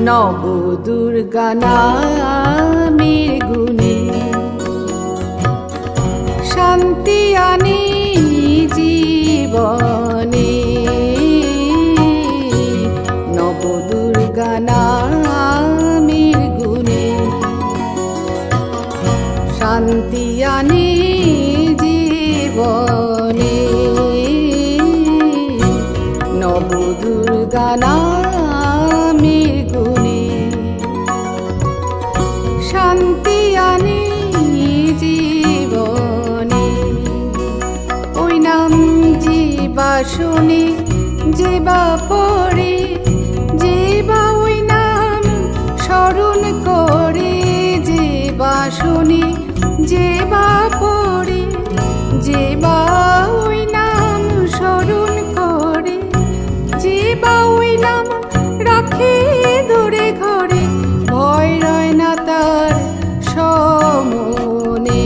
নব দুর্গা নামের গুণে শান্তি আনে জীবনে। নব দুর্গা নামের গুণে শান্তি আনে জীবনে। নব দুর্গা নামের গুণে শান্তি আনে জীবনে। ওই নাম যে বা শুনে যে বা পড়ে, যে বা ওই নাম স্মরণ করে, যে বা শুনে যে বা পড়ে, যে বা ওই নাম স্মরণ করে, যে বা ওই নাম রাখে ধরে ঘরে, ভয় রয় না তার সমনে।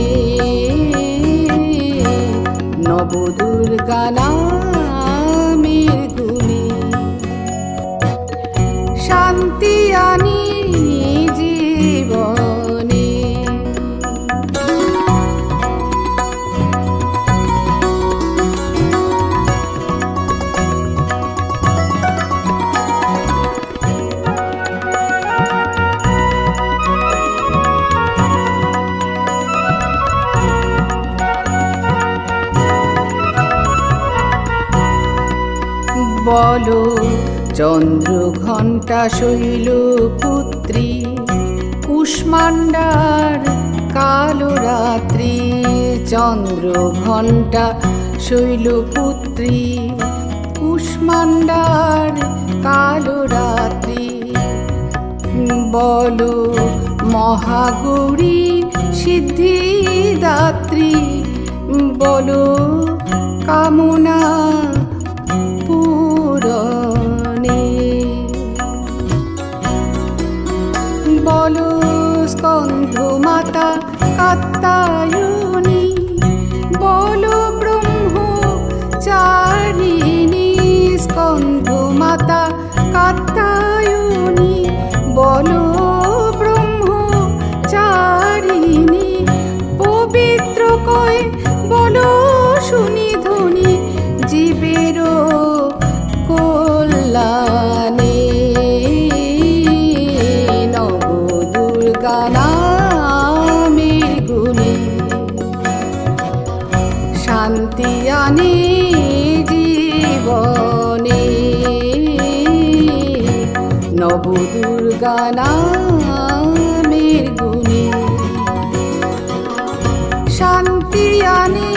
নব দুর্গা নামের গুণে শান্তি আনি জীবনে। বলো চন্দ্র ঘণ্টা শৈলপুত্রী, কুষ্মাণ্ডার কালো রাত্রি। চন্দ্র ঘণ্টা শৈলপুত্রী, কুষ্মাণ্ডার কালো রাত্রি। বলো মহাগৌরী সিদ্ধিদাত্রী, বলো কামনা পূরণে। বলো স্কন্ধ মাতা কাত্যায়নী, বলো ব্রহ্মচারিণী। স্কন্ধ মাতা কাত্যায়নী, বলো ব্রহ্মচারিণী। পবিত্র কয় বলো শুনি ধ্বনি, জীবেরও কল্যাণে। নব দুর্গা নামের গুণে শান্তি আনে জীবনে। নব দুর্গা নামের গুণে শান্তি আনে